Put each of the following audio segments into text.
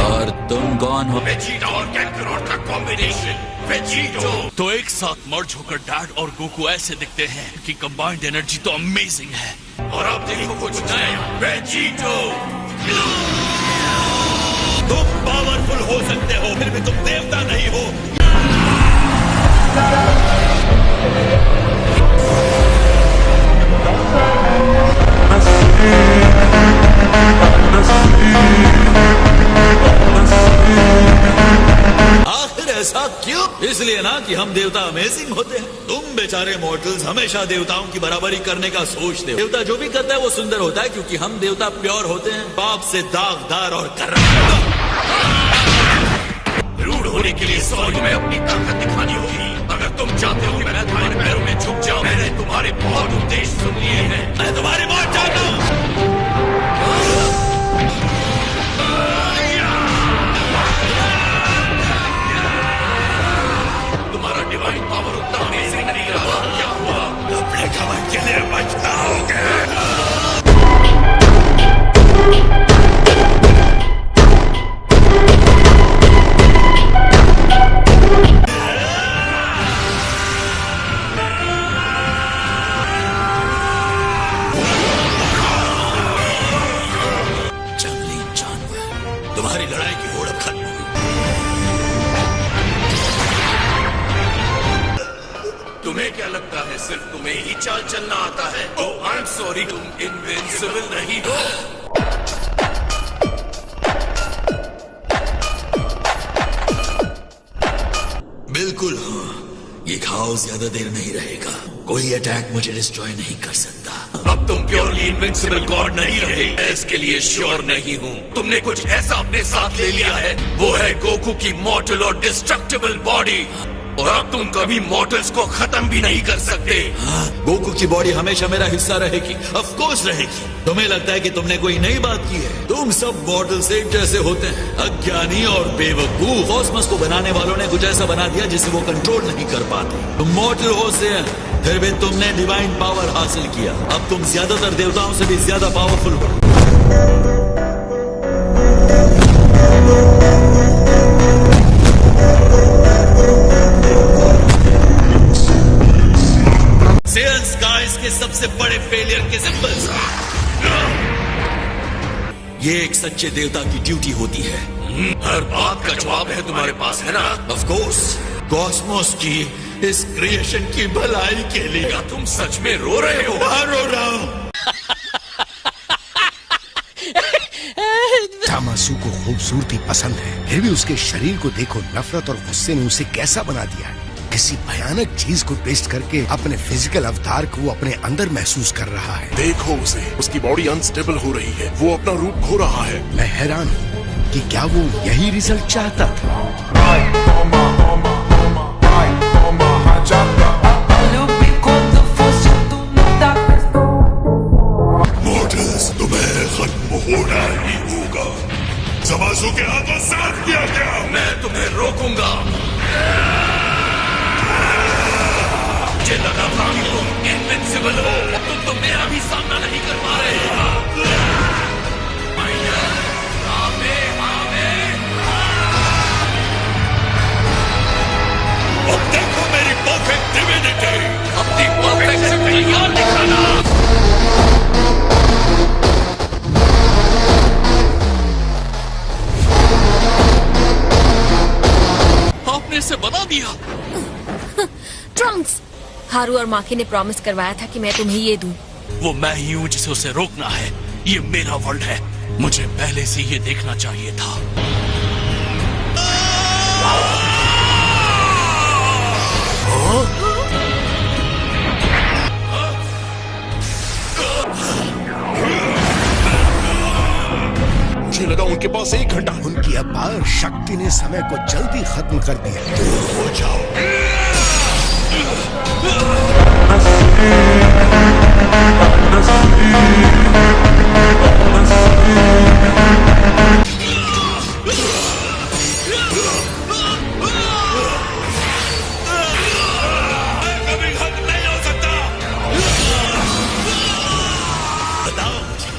और तुम कौन हो? वेजिटा और कैकरोट का कॉम्बिनेशन वेजिटो। तो एक साथ मर्ज होकर डैड और गोकू ऐसे दिखते हैं कि कंबाइंड एनर्जी तो अमेजिंग है। और अब देखो कुछ नया, वेजिटो। तुम पावरफुल हो सकते हो, फिर भी तुम देवता नहीं हो। आखिर ऐसा क्यों? इसलिए ना कि हम देवता अमेजिंग होते हैं। तुम बेचारे मॉर्टल्स हमेशा देवताओं की बराबरी करने का सोचते हो। देवता जो भी करता है वो सुंदर होता है क्योंकि हम देवता प्योर होते हैं, पाप से दागदार और कर्रा। रूड होने के लिए सॉरी में अपनी ताकत दिखानी होगी। अगर तुम चाहते हो कि मैं तुम्हारे पैरों में झुक जाऊं, मैंने तुम्हारे बहुत उद्देश्य सुन लिए हैं। मैं तुम्हारी मौत चाहता हूं। तुम्हारा डिवाइन पावर उतना अमेजिंग नहीं रहा। क्या हुआ? अपने घमंड के लिए पछताओगे। जंगली जानवर, तुम्हारी लड़ाई की होड़ अब खत्म हुई। तुम्हें क्या लगता है सिर्फ तुम्हें ही चाल चलना आता है? ओह आई एम सॉरी, तुम इनविंसिबल नहीं हो। बिल्कुल हाँ, ये घाव ज्यादा देर नहीं रहेगा। कोई अटैक मुझे डिस्ट्रॉय नहीं कर सकता। अब तुम प्योरली इनविंसिबल गॉड नहीं रहे। इसके लिए श्योर नहीं हूँ। तुमने कुछ ऐसा अपने साथ ले लिया है, वो है गोकू की मॉर्टल और डिस्ट्रक्टिबल बॉडी। और अब तुम कभी मॉर्टल्स को खत्म भी नहीं कर सकते। हाँ, गोकू की बॉडी हमेशा मेरा हिस्सा रहेगी। ऑफ कोर्स रहेगी। तुम्हें लगता है कि तुमने कोई नई बात की है? तुम सब मॉर्टल्स एक जैसे होते हैं, अज्ञानी और बेवकूफ। कॉस्मोस को बनाने वालों ने कुछ ऐसा बना दिया जिसे वो कंट्रोल नहीं कर पाते। तुम मॉर्टल हो से फिर भी तुमने डिवाइन पावर हासिल किया। अब तुम ज्यादातर देवताओं से भी ज्यादा पावरफुल हो। सेल्स गाइस के सबसे बड़े फेलियर के सिंबल्स। ये एक सच्चे देवता की ड्यूटी होती है। हर बात का जवाब है तुम्हारे पास, है ना? ऑफ कोर्स, कॉस्मोस की इस क्रिएशन की भलाई के लिए। क्या तुम सच में रो रहे हो? हाँ, रो रहा हूँ। तामासु को खूबसूरती पसंद है, फिर भी उसके शरीर को देखो, नफरत और गुस्से ने उसे कैसा बना दिया है। किसी भयानक चीज को पेस्ट करके अपने फिजिकल अवतार को वो अपने अंदर महसूस कर रहा है। देखो उसे, उसकी बॉडी अनस्टेबल हो रही है, वो अपना रूप खो रहा है। मैं हैरान हूँ कि क्या वो यही रिजल्ट चाहता था। मॉर्टल्स, तुम्हें खत्म होना ही होगा। तमासु के हाथों साथ दिया गया। मैं तुम्हें रोकूंगा। मुझे लगा था कि तुम इनविंसिबल हो। तुम तो मेरा भी सामना नहीं कर पा रहे। अब देखो मेरी परफेक्ट डिविनिटी। अपनी परफेक्शन कहीं और दिखाना। आपने इसे बना दिया। ट्रंक्स, हारू और माकी ने प्रॉमिस करवाया था कि मैं तुम्हें ये दूं। वो मैं ही हूँ जिसे उसे रोकना है। ये मेरा वर्ल्ड है, मुझे पहले से ये देखना चाहिए था। मुझे लगा उनके पास 1 घंटा। उनकी अपार शक्ति ने समय को जल्दी खत्म कर दिया। हो जाओ।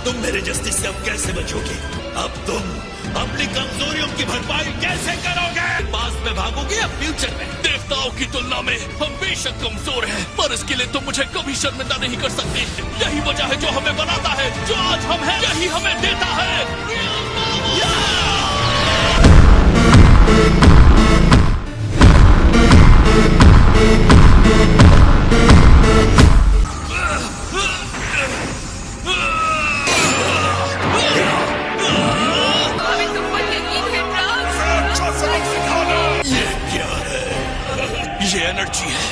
तुम मेरे जस्टिस से अब कैसे बचोगे? अब तुम अपनी कमजोरियों की भरपाई कैसे करोगे? पास्ट में भागोगे या फ्यूचर में? देवताओं की तुलना में हम बेशक कमजोर हैं, पर इसके लिए तुम मुझे कभी शर्मिंदा नहीं कर सकते। यही वजह है जो हमें बनाता है, जो आज हम हैं, यही हमें देता है। ये एनर्जी है,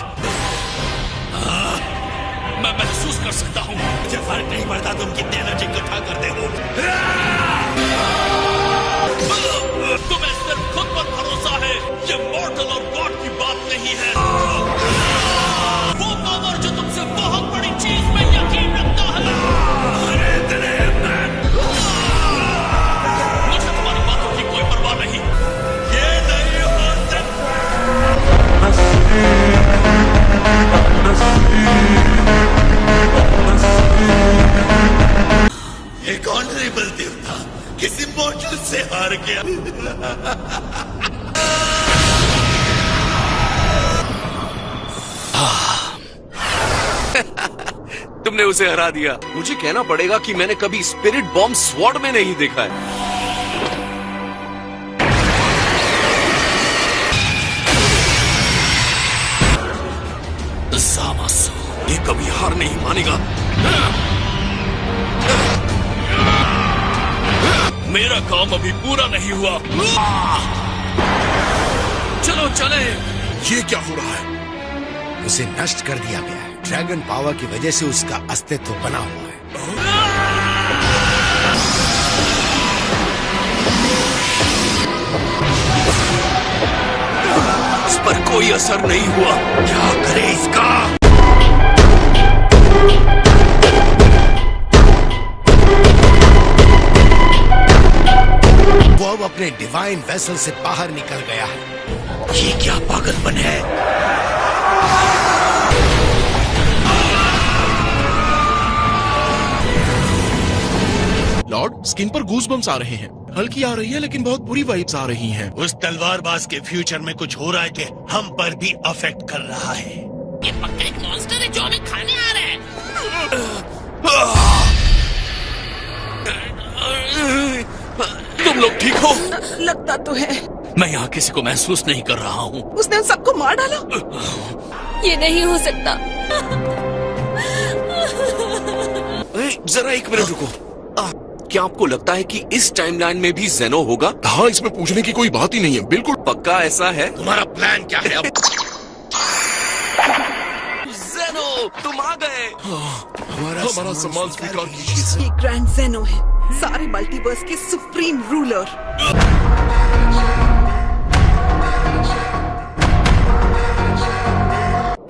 मैं महसूस कर सकता हूँ। मुझे फर्क नहीं पड़ता तुम कितनी एनर्जी इकट्ठा करते हो। तुम्हें सिर्फ खुद पर भरोसा है, ये मॉर्टल और गॉड की बात नहीं है। वो पावर जो तुमसे बहुत बड़ी चीज में यकीन रखता है। मुझे तुम्हारी बातों की कोई परवाह नहीं। ये नहीं हो सकता। एक ऑनरेबल देवता किसी मॉर्टल से हार गया। तुमने उसे हरा दिया। मुझे कहना पड़ेगा कि मैंने कभी स्पिरिट बॉम्ब स्वॉर्ड में नहीं देखा है। सामास, ये कभी हार नहीं मानेगा। मेरा काम अभी पूरा नहीं हुआ। चलो चले। ये क्या हो रहा है? उसे नष्ट कर दिया गया है। ड्रैगन पावर की वजह से उसका अस्तित्व बना हुआ है। इस पर कोई असर नहीं हुआ। क्या करे इसका? वो अब अपने डिवाइन वेसल से बाहर निकल गया है। ये क्या पागलपन है? लॉर्ड, स्किन पर गूज़बम्स आ रहे हैं। हल्की आ रही है लेकिन बहुत बुरी वाइब्स आ रही हैं। उस तलवारबाज के फ्यूचर में कुछ हो रहा है कि हम पर भी अफेक्ट कर रहा है। ये पक्का एक मॉन्स्टर है जो हमें खाने आ रहा है। तुम लोग ठीक हो? लगता तो है। मैं यहाँ किसी को महसूस नहीं कर रहा हूँ। उसने उन सबको मार डाला। ये नहीं हो सकता। जरा एक मिनट रुको। क्या आपको लगता है कि इस टाइमलाइन में भी जेनो होगा? हाँ, इसमें पूछने की कोई बात ही नहीं है। बिल्कुल पक्का ऐसा है? तुम्हारा प्लान क्या है अब? जेनो, तुम आ गए। हमारा सम्मान स्वीकार कीजिए। ये ग्रैंड जेनो है, सारे मल्टीवर्स के सुप्रीम रूलर।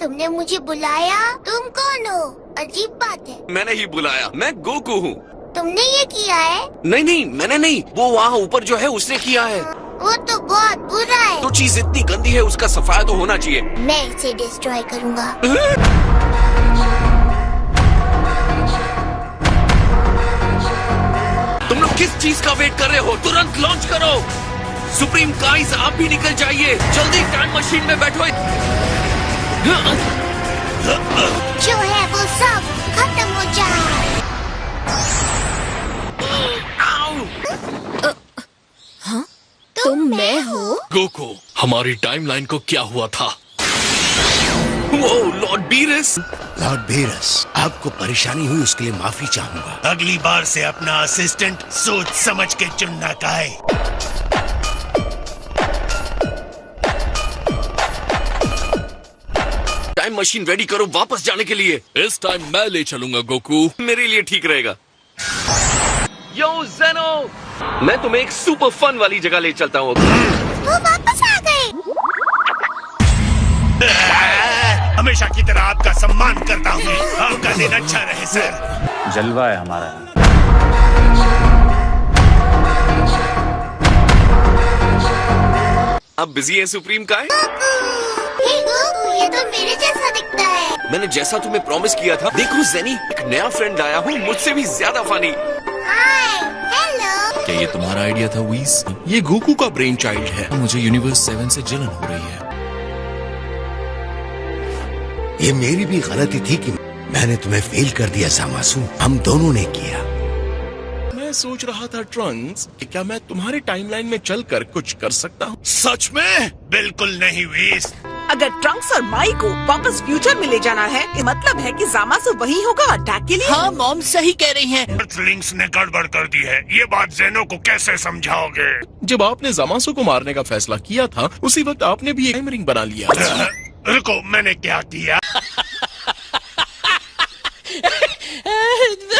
तुमने मुझे बुलाया? तुम कौन हो? अजीब बात है। मैंने ही बुलाया। मैं गोकू हूँ। तुमने ये किया है? नहीं नहीं, मैंने नहीं। वो वहाँ ऊपर जो है उसने किया है। वो तो बहुत बुरा है। तो चीज इतनी गंदी है, उसका सफाया तो होना चाहिए। मैं इसे डिस्ट्रॉय करूँगा। तुम लोग किस चीज का वेट कर रहे हो? तुरंत लॉन्च करो। सुप्रीम काइज, आप भी निकल जाइए। जल्दी टाइम मशीन में बैठो। जो है वो सब खत्म हो जाए। तुम मैं हो? गोकू, हमारी टाइमलाइन को क्या हुआ था? वो लॉर्ड बीरस। लॉर्ड बेरस, आपको परेशानी हुई उसके लिए माफी चाहूंगा। अगली बार से अपना असिस्टेंट सोच समझ के चुनना का है। टाइम मशीन रेडी करो वापस जाने के लिए। इस टाइम मैं ले चलूंगा गोकू। मेरे लिए ठीक रहेगा। यो जेनो, मैं तुम्हें एक सुपर फन वाली जगह ले चलता हूँ। वो वापस आ गए। हमेशा की तरह आपका सम्मान करता हूँ। आपका दिन अच्छा रहे सर। जलवा है हमारा। अब बिजी है सुप्रीम काय? हे गोकू, ये तो मेरे जैसा दिखता है। मैंने जैसा तुम्हें प्रॉमिस किया था। देखो जेनी, एक नया फ्रेंड आया हूँ, मुझसे भी ज्यादा फनी। Hi hello. क्या ये तुम्हारा आइडिया था वीज? ये गोकू का ब्रेन चाइल्ड है। मुझे यूनिवर्स 7 से जलन हो रही है। ये मेरी भी गलती थी कि मैंने तुम्हें फेल कर दिया सामासू। हम दोनों ने किया। मैं सोच रहा था ट्रंक्स कि क्या मैं तुम्हारे टाइमलाइन में चलकर कुछ कर सकता हूँ? सच में? बिल्कुल नहीं वीस। अगर ट्रंक्स और माई को वापस फ्यूचर में ले जाना है, ये मतलब है कि जामासु वही होगा अटैक के लिए। हाँ मॉम सही कह रही हैं। लिंक्स ने गड़बड़ कर दी है। ये बात जेनो को कैसे समझाओगे? जब आपने जामासु को मारने का फैसला किया था, उसी वक्त आपने भी एक टाइम रिंग बना लिया। रुको, मैंने क्या किया?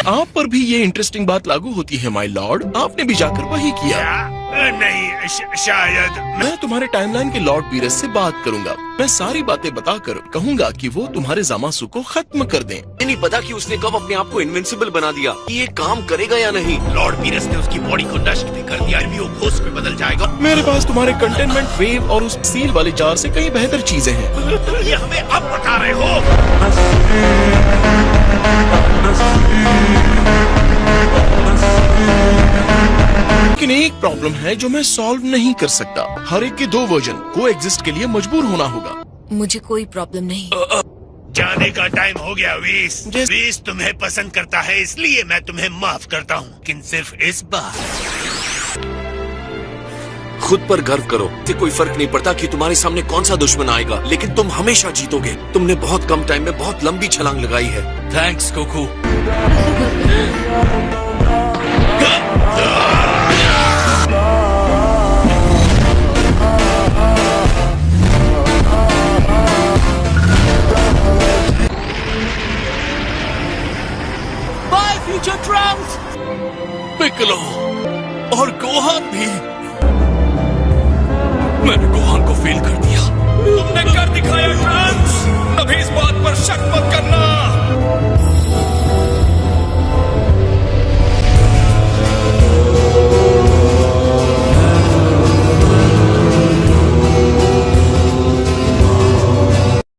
आप पर भी ये इंटरेस्टिंग बात लागू होती है माय लॉर्ड। आपने भी जाकर वही किया। नहीं, शायद मैं तुम्हारे टाइमलाइन के लॉर्ड बीरस से बात करूंगा। मैं सारी बातें बताकर कहूंगा कि वो तुम्हारे जामासु को खत्म कर दें। नहीं पता कि उसने कब अपने आप को इनविंसिबल बना दिया। कि ये काम करेगा या नहीं। लॉर्ड पीरस ने उसकी बॉडी को नष्ट भी कर दिया। अभी वो घोस्ट में बदल जाएगा। मेरे पास तुम्हारे कंटेनमेंट वेव और उस सील वाले जार से कई बेहतर चीजें हैं। ये हमें अब बता रहे हो? लेकिन एक प्रॉब्लम है जो मैं सॉल्व नहीं कर सकता। हर एक के 2 वर्जन को एग्जिस्ट के लिए मजबूर होना होगा। मुझे कोई प्रॉब्लम नहीं। जाने का टाइम हो गया वीस। जिस- वीस तुम्हें पसंद करता है, इसलिए मैं तुम्हें माफ करता हूँ, लेकिन सिर्फ इस बार। खुद पर गर्व करो। इससे कोई फर्क नहीं पड़ता कि तुम्हारे सामने कौन सा दुश्मन आएगा, लेकिन तुम हमेशा जीतोगे। तुमने बहुत कम टाइम में बहुत लंबी छलांग लगाई है। Thanks Goku. Bye Future Trunks. Piccolo और गोहान भी। मैंने गोहान को फेल कर दिया। तुमने कर दिखाया ट्रांस। अभी इस बात पर शक मत करना